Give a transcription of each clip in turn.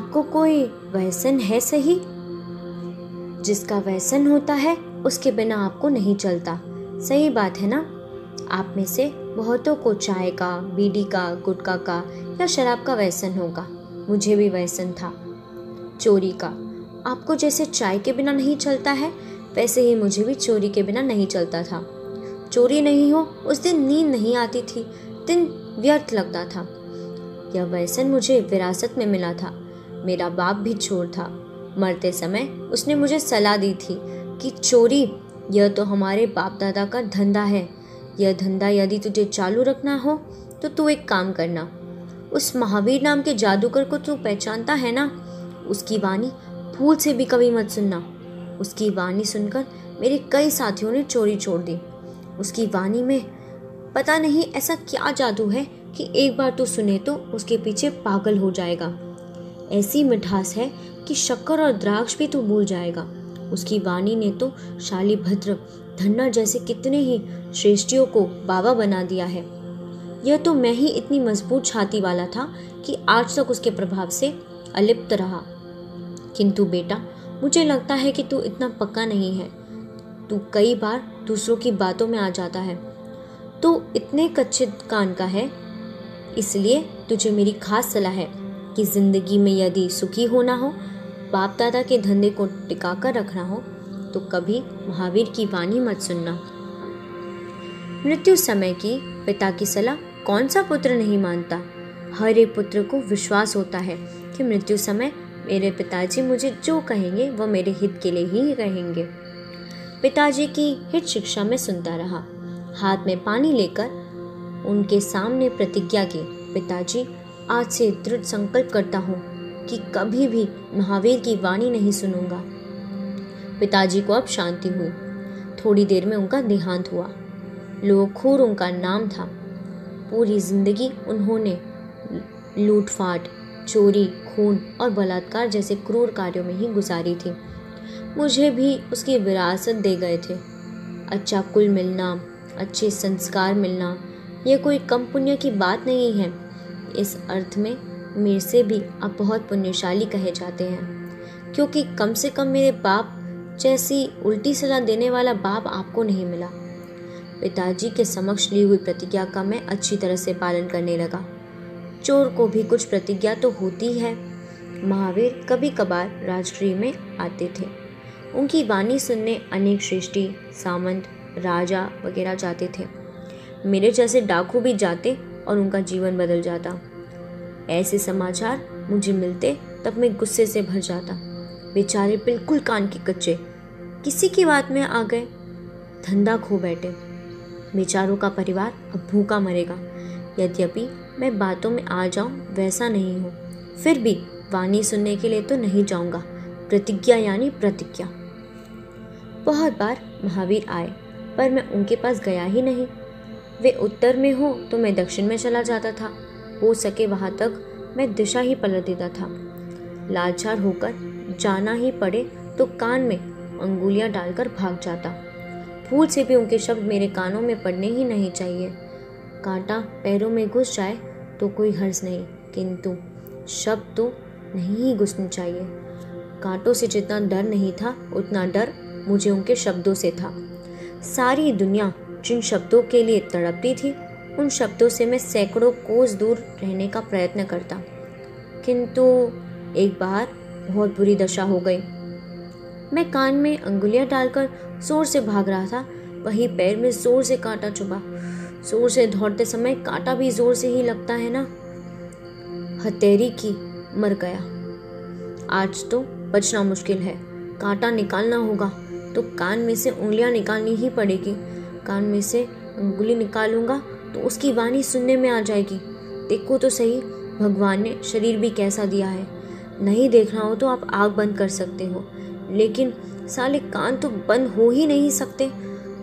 आपको कोई व्यसन है सही? जिसका व्यसन होता है उसके बिना आपको नहीं चलता। सही बात है ना? आप में से बहुतों को चाय का, बीड़ी का, गुटखा का या शराब का व्यसन होगा। मुझे भी व्यसन था चोरी का। आपको जैसे चाय के बिना नहीं चलता है, वैसे ही मुझे भी चोरी के बिना नहीं चलता था। चोरी नहीं हो उस दिन नींद नहीं आती थी, दिन व्यर्थ लगता था। यह व्यसन मुझे विरासत में मिला था। मेरा बाप भी चोर था। मरते समय उसने मुझे सलाह दी थी कि चोरी यह तो हमारे बाप दादा का धंधा है। यह धंधा यदि तुझे चालू रखना हो तो तू एक काम करना। उस महावीर नाम के जादूगर को तू पहचानता है ना? उसकी वाणी भूल से भी कभी मत सुनना। उसकी वाणी सुनकर मेरे कई साथियों ने चोरी छोड़ दी। उसकी वाणी में पता नहीं ऐसा क्या जादू है कि एक बार तू सुने तो उसके पीछे पागल हो जाएगा। ऐसी मिठास है कि शक्कर और द्राक्ष भी तू भूल जाएगा। उसकी वाणी ने तो शालीभद्र, धन्ना जैसे कितने ही श्रेष्ठियों को बाबा बना दिया है। यह तो मैं ही इतनी मजबूत छाती वाला था कि आज तक उसके प्रभाव से अलिप्त रहा। किंतु बेटा, मुझे लगता है कि तू इतना पक्का नहीं है। तू कई बार दूसरों की बातों में आ जाता है। तू इतने कच्चे कान का है। इसलिए तुझे मेरी खास सलाह है कि जिंदगी में यदि सुखी होना हो, बाप दादा के धंधे को टिका कर रखना हो, तो कभी महावीर की वाणी मत सुनना। मृत्यु समय की पिता की सलाह कौन सा पुत्र नहीं मानता। हर एक पुत्र को विश्वास होता है कि मृत्यु समय मेरे पिताजी मुझे जो कहेंगे वह मेरे हित के लिए ही कहेंगे। पिताजी की हित शिक्षा में सुनता रहा। हाथ में पानी लेकर उनके सामने प्रतिज्ञा की, पिताजी, आज से दृढ़ संकल्प करता हूँ कि कभी भी महावीर की वाणी नहीं सुनूंगा। पिताजी को अब शांति हुई। थोड़ी देर में उनका देहांत हुआ। लोखूर उनका नाम था। पूरी जिंदगी उन्होंने लूटफाट, चोरी, खून और बलात्कार जैसे क्रूर कार्यों में ही गुजारी थी। मुझे भी उसकी विरासत दे गए थे। अच्छा कुल मिलना, अच्छे संस्कार मिलना, यह कोई कम पुण्य की बात नहीं है। इस अर्थ में मेरे से भी आप बहुत पुण्यशाली कहे जाते हैं, क्योंकि कम से कम मेरे बाप जैसी उल्टी सलाह देने वाला बाप आपको नहीं मिला। पिताजी के समक्ष ली हुई प्रतिज्ञा का मैं अच्छी तरह से पालन करने लगा। चोर को भी कुछ प्रतिज्ञा तो होती है। महावीर कभी कभार राजगृह में आते थे। उनकी वाणी सुनने अनेक श्रेष्ठी, सामंत, राजा वगैरह जाते थे। मेरे जैसे डाकू भी जाते और उनका जीवन बदल जाता। ऐसे समाचार मुझे मिलते तब मैं गुस्से से भर जाता। बेचारे बिल्कुल कान के कच्चे, किसी की बात में आ गए, धंधा खो बैठे। बेचारों का परिवार अब भूखा मरेगा। यद्यपि मैं बातों में आ जाऊं वैसा नहीं हूँ, फिर भी वाणी सुनने के लिए तो नहीं जाऊंगा। प्रतिज्ञा यानी प्रतिज्ञा। बहुत बार महावीर आए, पर मैं उनके पास गया ही नहीं। वे उत्तर में हो तो मैं दक्षिण में चला जाता था। हो सके वहाँ तक मैं दिशा ही पलट देता था। लाचार होकर जाना ही पड़े तो कान में अंगुलियां डालकर भाग जाता। भूल से भी उनके शब्द मेरे कानों में पड़ने ही नहीं चाहिए। कांटा पैरों में घुस जाए तो कोई हर्ज नहीं, किंतु शब्द तो नहीं ही घुसने चाहिए। कांटों से जितना डर नहीं था, उतना डर मुझे उनके शब्दों से था। सारी दुनिया जिन शब्दों के लिए तड़पती थी, उन शब्दों से मैं सैकड़ों कोस दूर रहने का प्रयत्न करता, किंतु एक बार बहुत बुरी दशा हो गई। मैं कान में अंगुलियां डालकर जोर से भाग रहा था, वहीं पैर में जोर से कांटा चुभा। जोर से दौड़ते समय कांटा भी जोर से ही लगता है ना। हथेली की मर गया। आज तो बचना मुश्किल है। कांटा निकालना होगा तो कान में से उंगलियां निकालनी ही पड़ेगी। कान में से अंगुली निकालूंगा तो उसकी वाणी सुनने में आ जाएगी। देखो तो सही, भगवान ने शरीर भी कैसा दिया है। नहीं देखना हो तो आप आँख बंद कर सकते हो, लेकिन साले कान तो बंद हो ही नहीं सकते।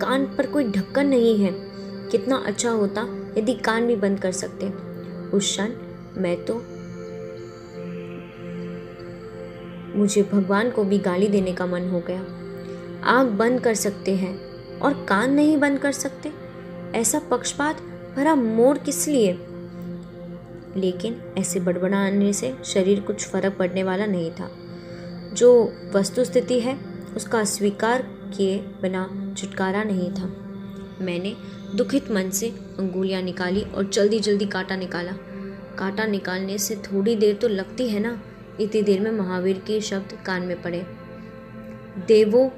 कान पर कोई ढक्कन नहीं है। कितना अच्छा होता यदि कान भी बंद कर सकते। उस क्षण मुझे भगवान को भी गाली देने का मन हो गया। आँख बंद कर सकते हैं और कान नहीं बंद कर सकते, ऐसा पक्षपात भरा मोड़ किस लिए? लेकिन ऐसे बड़बड़ाने से शरीर कुछ फर्क पड़ने वाला नहीं था। जो वस्तु स्थिति है उसका स्वीकार किए बिना छुटकारा नहीं था। मैंने दुखित मन से अंगुलियां निकाली और जल्दी जल्दी कांटा निकाला। कांटा निकालने से थोड़ी देर तो लगती है ना, इतनी देर में महावीर के शब्द कान में पड़े। देवो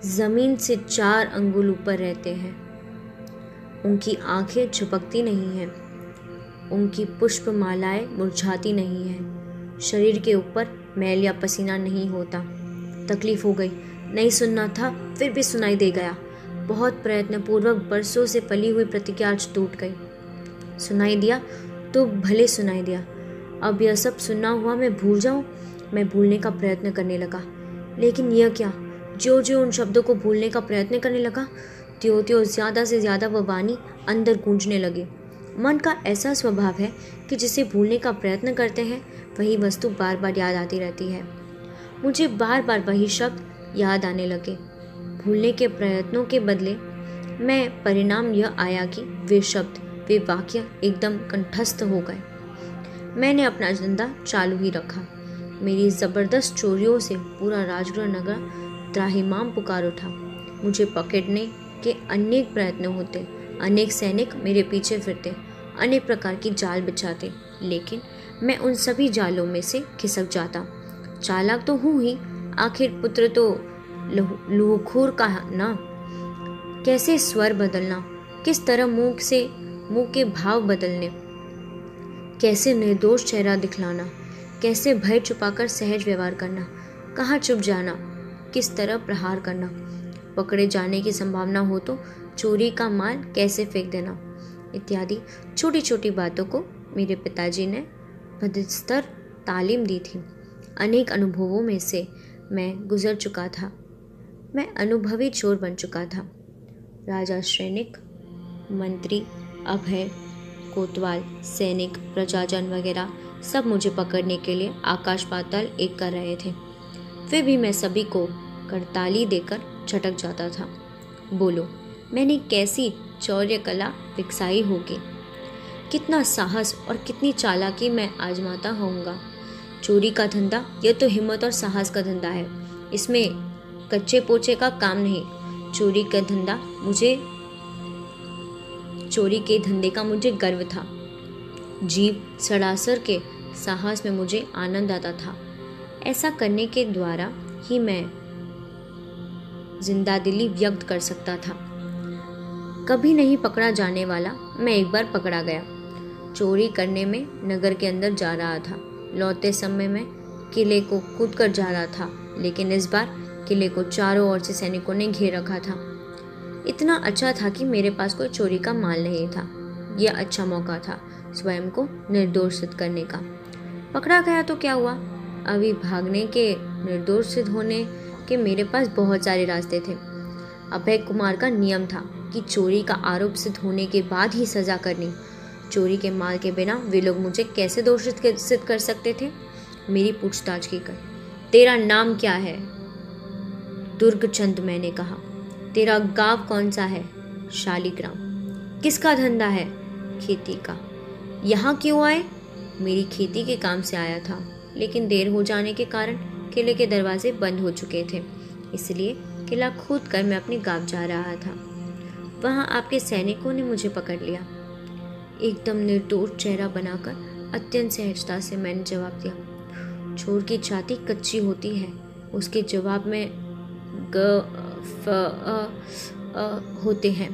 जमीन से 4 अंगुल ऊपर रहते हैं, उनकी आंखें झपकती नहीं हैं, उनकी पुष्प मालाएं मुरझाती नहीं हैं, शरीर के ऊपर मैल या पसीना नहीं होता। तकलीफ हो गई, नहीं सुनना था फिर भी सुनाई दे गया। बहुत प्रयत्न पूर्वक बरसों से पली हुई प्रतिज्ञा आज टूट गई। सुनाई दिया तो भले सुनाई दिया, अब यह सब सुनना हुआ मैं भूल जाऊं। मैं भूलने का प्रयत्न करने लगा, लेकिन यह क्या, जो जो उन शब्दों को भूलने का प्रयत्न करने लगा त्यों त्यों ज़्यादा से ज़्यादा वह वाणी अंदर गूंजने लगी। मन का ऐसा स्वभाव है कि जिसे भूलने का प्रयत्न करते हैं वही वस्तु बार बार याद आती रहती है। मुझे बार बार वही शब्द याद आने लगे। भूलने के प्रयत्नों के बदले मैं परिणाम यह आया कि वे शब्द, वे वाक्य एकदम कंठस्थ हो गए। मैंने अपना धंधा चालू ही रखा। मेरी ज़बरदस्त चोरियों से पूरा राजगृह नगर त्राहिमाम पुकार उठा। मुझे पकड़ने के अनेक प्रयत्न होते, अनेक सैनिक मेरे पीछे फिरते, अनेक प्रकार की जाल बिछाते, लेकिन मैं उन सभी जालों में से खिसक जाता। चालाक तो हूँ ही, आखिर पुत्र तो लूहखोर का ना। कैसे स्वर बदलना, किस तरह मुंह के भाव बदलने, कैसे निर्दोष चेहरा दिखलाना, कैसे भय छुपाकर सहज व्यवहार करना, कहाँ चुप जाना, किस तरह प्रहार करना, पकड़े जाने की संभावना हो तो चोरी का माल कैसे फेंक देना, इत्यादि छोटी छोटी बातों को मेरे पिताजी ने बदस्तर तालीम दी थी। अनेक अनुभवों में से मैं गुजर चुका था। मैं अनुभवी चोर बन चुका था। राजा सैनिक, मंत्री, अभय, कोतवाल, सैनिक, प्रजाजन वगैरह सब मुझे पकड़ने के लिए आकाश पाताल एक कर रहे थे। फिर भी मैं सभी को करताली देकर छटक जाता था। बोलो, मैंने कैसी चौर्य कला विकसाई होगी, कितना साहस और कितनी चालाकी मैं आजमाता होऊंगा। चोरी का धंधा यह तो हिम्मत और साहस का धंधा है, इसमें कच्चे पोचे का काम नहीं। चोरी के धंधे का मुझे गर्व था। जीव सड़ासर के साहस में मुझे आनंद आता था। ऐसा करने के द्वारा ही मैं जिंदादिली व्यक्त कर सकता था। कभी नहीं पकड़ा जाने वाला मैं एक बार पकड़ा गया। चोरी करने में नगर के अंदर जा रहा था। लौटते समय में किले को कूद कर जा रहा था, लेकिन इस बार किले को चारों ओर से सैनिकों ने घेर रखा था। इतना अच्छा था कि मेरे पास कोई चोरी का माल नहीं था। यह अच्छा मौका था स्वयं को निर्दोष सिद्ध करने का। पकड़ा गया तो क्या हुआ, अभी भागने के, निर्दोष सिद्ध होने के मेरे पास बहुत सारे रास्ते थे। अभय कुमार का नियम था कि चोरी का आरोप सिद्ध होने के बाद ही सजा करनी। चोरी के माल के बिना वे लोग मुझे कैसे दोषित सिद्ध कर सकते थे। मेरी पूछताछ की गई। तेरा नाम क्या है? दुर्गचंद, मैंने कहा। तेरा गांव कौन सा है? शालिग्राम। किसका धंधा है? खेती का। यहाँ क्यों आए? मेरी खेती के काम से आया था, लेकिन देर हो जाने के कारण किले के दरवाजे बंद हो चुके थे, इसलिए किला खोद कर मैं अपने गांव जा रहा था। वहाँ आपके सैनिकों ने मुझे पकड़ लिया। एकदम निर्दोष चेहरा बनाकर अत्यंत सहजता से मैंने जवाब दिया। चोर की छाती कच्ची होती है, उसके जवाब में होते हैं।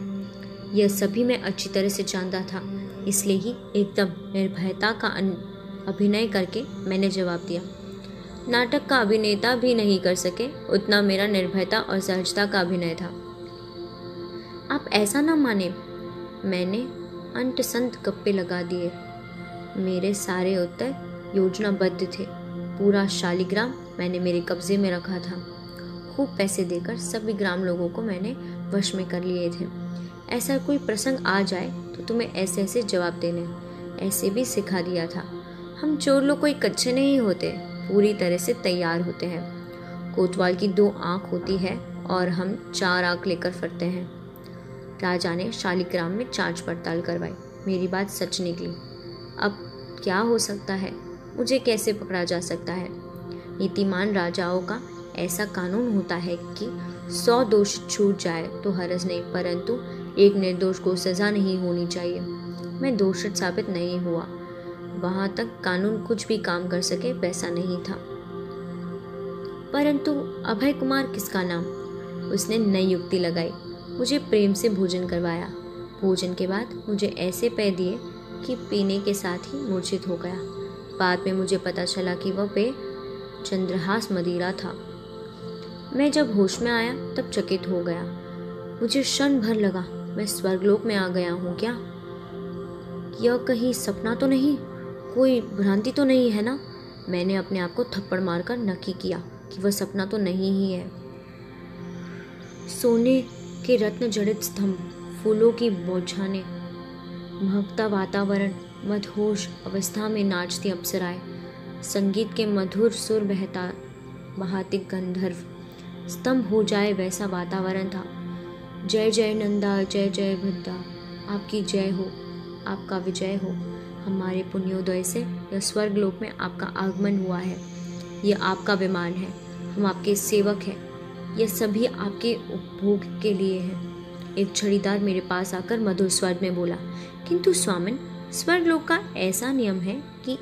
यह सभी मैं अच्छी तरह से जानता था, इसलिए ही एकदम निर्भयता का अभिनय करके मैंने जवाब दिया। नाटक का अभिनेता भी नहीं कर सके उतना मेरा निर्भयता और सहजता का अभिनय था। आप ऐसा ना माने, मैंने अंत संत गप्पे लगा दिए। मेरे सारे उत्तर योजनाबद्ध थे। पूरा शालिग्राम मैंने मेरे कब्जे में रखा था। खूब पैसे देकर सभी ग्राम लोगों को मैंने वश में कर लिए थे। ऐसा कोई प्रसंग आ जाए तो तुम्हें ऐसे ऐसे जवाब देने, ऐसे भी सिखा दिया था। हम चोर लोग कोई कच्चे नहीं होते, पूरी तरह से तैयार होते हैं। कोतवाल की 2 आँख होती है और हम 4 आँख लेकर फिरते हैं। राजा ने शालिग्राम में जांच पड़ताल करवाई। मेरी बात सच निकली। अब क्या हो सकता है? मुझे कैसे पकड़ा जा सकता है? नीतिमान राजाओं का ऐसा कानून होता है कि 100 दोष छूट जाए तो हरज नहीं, परंतु एक निर्दोष को सजा नहीं होनी चाहिए। मैं दोषित साबित नहीं हुआ। वहां तक कानून कुछ भी काम कर सके वैसा नहीं था। परंतु अभय कुमार किसका नाम? उसने नई युक्ति लगाई। मुझे प्रेम से भोजन करवाया। भोजन के बाद मुझे ऐसे पेय दिए कि पीने के साथ ही मूर्छित हो गया। बाद में मुझे पता चला कि वह पेय चंद्रहास मदिरा था। मैं जब होश में आया तब चकित हो गया। मुझे क्षण भर लगा मैं स्वर्गलोक में आ गया हूँ क्या? यह कहीं सपना तो नहीं, कोई भ्रांति तो नहीं है ना? मैंने अपने आप को थप्पड़ मारकर नक्की किया कि वह सपना तो नहीं ही है। सोने के रत्न जड़ित स्तंभ, फूलों की बौछारें, महकता वातावरण, मदहोश अवस्था में नाचती अप्सराएं, संगीत के मधुर सुर बहाते गंधर्व, स्तंभ हो जाए वैसा वातावरण था। जय जय नंदा, जय जय भद्दा, आपकी जय हो, आपका विजय हो। हमारे पुण्योदय से यह स्वर्ग लोक में आपका आगमन हुआ है। यह आपका विमान है, हम आपके सेवक हैं। यह सभी आपके उपभोग के लिए है। एक छड़ीदार मेरे पास आकर मधुर स्वर में बोला, किंतु स्वामिन, स्वर्ग लोक का ऐसा नियम है कि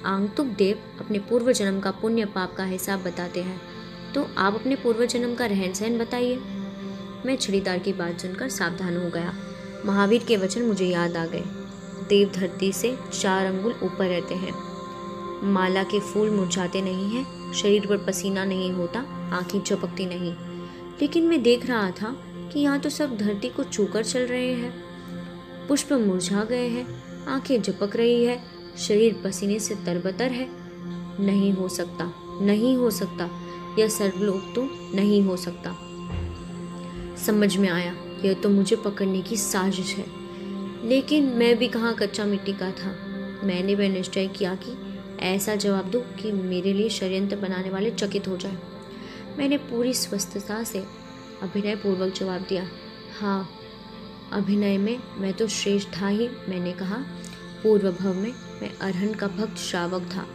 आगंतुक देव अपने पूर्व जन्म का पुण्य पाप का हिसाब बताते हैं, तो आप अपने पूर्व जन्म का रहन सहन बताइए। मैं छड़ीदार की बात सुनकर सावधान हो गया। महावीर के वचन मुझे याद आ गए। देव धरती से 4 अंगुल ऊपर रहते हैं। माला के फूल मुरझाते नहीं हैं, शरीर पर पसीना नहीं होता, आंखें झपकती नहीं। लेकिन मैं देख रहा था कि यहाँ तो सब धरती को छूकर चल रहे हैं। पुष्प मुरझा गए हैं, आंखें झपक रही है, शरीर पसीने से तरबतर है। नहीं हो सकता, नहीं हो सकता, यह सर्वलोक तो नहीं हो सकता। समझ में आया, यह तो मुझे पकड़ने की साजिश है। लेकिन मैं भी कहाँ कच्चा मिट्टी का था। मैंने वह निश्चय किया कि ऐसा जवाब दूं कि मेरे लिए षड्यंत्र बनाने वाले चकित हो जाए। मैंने पूरी स्वस्थता से अभिनय पूर्वक जवाब दिया, हाँ, अभिनय में मैं तो श्रेष्ठ था ही। मैंने कहा, पूर्व भव में मैं अरहंत का भक्त श्रावक था।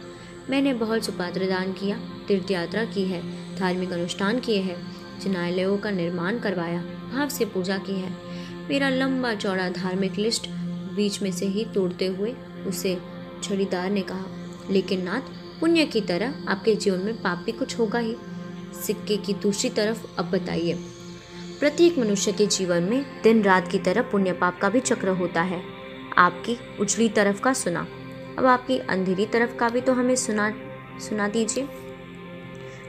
मैंने बहुत सुपात्र दान किया, तीर्थ यात्रा की है, धार्मिक अनुष्ठान किए हैं, जिनालयों का निर्माण करवाया, भाव से पूजा की है। मेरा लंबा चौड़ा धार्मिक लिस्ट बीच में से ही तोड़ते हुए उसे छड़ीदार ने कहा, लेकिन नाथ, पुण्य की तरह आपके जीवन में पाप भी कुछ होगा ही। सिक्के की दूसरी तरफ अब बताइए। प्रत्येक मनुष्य के जीवन में दिन रात की तरह पुण्य पाप का भी चक्र होता है। आपकी उजली तरफ का सुना, अब आपकी अंधेरी तरफ का भी तो हमें सुना दीजिए।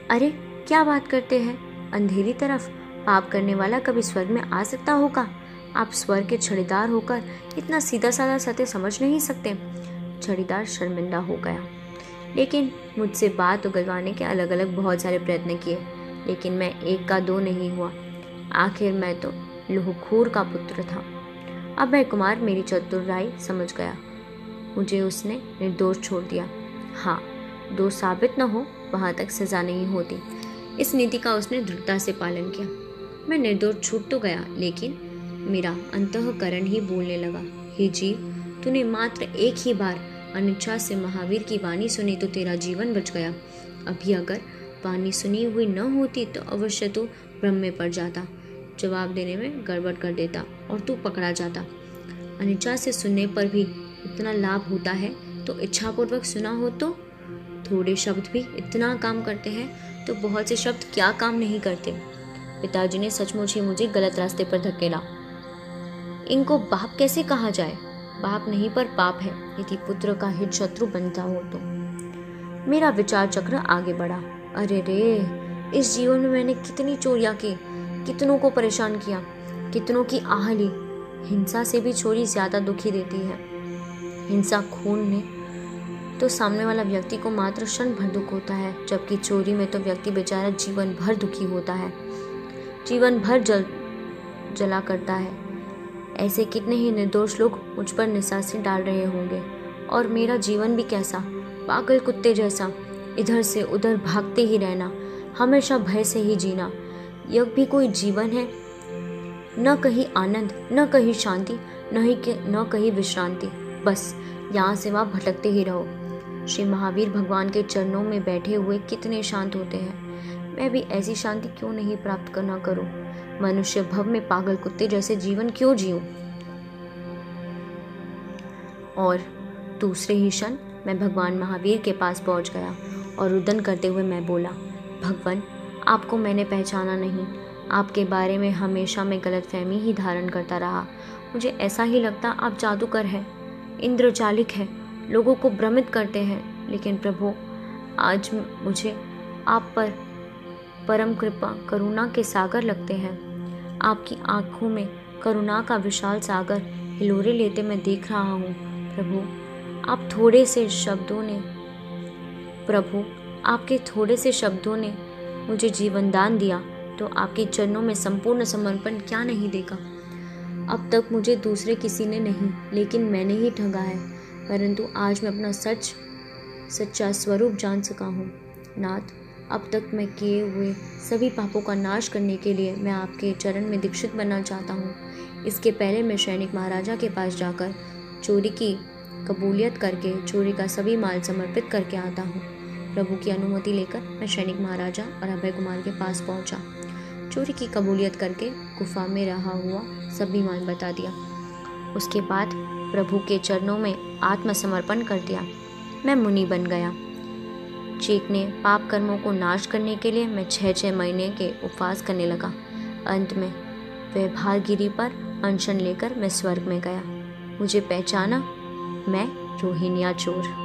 अरे क्या बात करते हैं, अंधेरी तरफ? पाप करने वाला कभी स्वर्ग में आ सकता होगा? आप स्वर्ग के छड़ीदार होकर इतना सीधा साधा सत्य समझ नहीं सकते। छड़ीदार शर्मिंदा हो गया। लेकिन मुझसे बात उगलवाने के अलग अलग बहुत सारे प्रयत्न किए, लेकिन मैं एक का दो नहीं हुआ। आखिर मैं तो लोहखोर का पुत्र था। अभय कुमार मेरी चतुराई समझ गया। मुझे उसने निर्दोष छोड़ दिया। हाँ, दोष साबित न हो वहाँ तक सजा नहीं होती। इस नीति का उसने दृढ़ता से पालन किया। मैं निर्दोष छूट तो गया, लेकिन मेरा अंतःकरण ही बोलने लगा, हे जीव, तूने मात्र एक ही बार अनिच्छा से महावीर की वाणी सुनी तो तेरा जीवन बच गया। अभी अगर वाणी सुनी हुई न होती तो अवश्य तू भ्रम में पड़ जाता, जवाब देने में गड़बड़ कर देता और तू पकड़ा जाता। अनिच्छा से सुनने पर भी इतना लाभ होता है, तो इच्छापूर्वक सुना हो तो? थोड़े शब्द भी इतना काम करते हैं, तो बहुत से शब्द क्या काम नहीं करते। पिताजी ने सचमुच ही मुझे गलत रास्ते पर धकेला। इनको बाप कैसे कहा जाए? बाप नहीं पर पाप है, यदि पुत्र का हित शत्रु बनता हो तो। मेरा विचार चक्र आगे बढ़ा। अरे रे, इस जीवन में मैंने कितनी चोरियां की, कितनों को परेशान किया, कितनों की आह ली। हिंसा से भी चोरी ज्यादा दुखी देती है। हिंसा खून में तो सामने वाला व्यक्ति को मात्र क्षण भर दुख होता है, जबकि चोरी में तो व्यक्ति बेचारा जीवन भर दुखी होता है, जीवन भर जला करता है। ऐसे कितने ही निर्दोष लोग मुझ पर निशासी डाल रहे होंगे, और मेरा जीवन भी कैसा, पागल कुत्ते जैसा, इधर से उधर भागते ही रहना, हमेशा भय से ही जीना। यह भी कोई जीवन है? न कहीं आनंद, न कहीं शांति, न कहीं विश्रांति, बस यहाँ से वहाँ भटकते ही रहो। श्री महावीर भगवान के चरणों में बैठे हुए कितने शांत होते हैं। मैं भी ऐसी शांति क्यों नहीं प्राप्त करना करूं? मनुष्य भव में पागल कुत्ते जैसे जीवन क्यों जीऊं? और दूसरे ही क्षण मैं भगवान महावीर के पास पहुंच गया और रुदन करते हुए मैं बोला, भगवान, आपको मैंने पहचाना नहीं। आपके बारे में हमेशा मैं गलतफहमी ही धारण करता रहा। मुझे ऐसा ही लगता आप जादूगर हैं, इंद्रजालिक हैं, लोगों को भ्रमित करते हैं। लेकिन प्रभु, आज मुझे आप पर परम कृपा करुणा के सागर लगते हैं। आपकी आंखों में करुणा का विशाल सागर हिलोरे लेते मैं देख रहा हूँ। प्रभु, आपके थोड़े से शब्दों ने मुझे जीवन दान दिया, तो आपके चरणों में संपूर्ण समर्पण क्या नहीं देगा। अब तक मुझे दूसरे किसी ने नहीं, लेकिन मैंने ही ठगा है, परंतु आज मैं अपना सच्चा स्वरूप जान सका हूँ। नाथ, अब तक मैं किए हुए सभी पापों का नाश करने के लिए मैं आपके चरण में दीक्षित बनना चाहता हूँ। इसके पहले मैं सैनिक महाराजा के पास जाकर चोरी की कबूलियत करके चोरी का सभी माल समर्पित करके आता हूँ। प्रभु की अनुमति लेकर मैं सैनिक महाराजा और अभय कुमार के पास पहुँचा। चोरी की कबूलियत करके गुफा में रहा हुआ सभी माल बता दिया। उसके बाद प्रभु के चरणों में आत्मसमर्पण कर दिया। मैं मुनि बन गया। चेक ने पाप कर्मों को नाश करने के लिए मैं 6 महीने के उपवास करने लगा। अंत में व्यवहारगिरी पर अनशन लेकर मैं स्वर्ग में गया। मुझे पहचाना, मैं रोहिणिया चोर।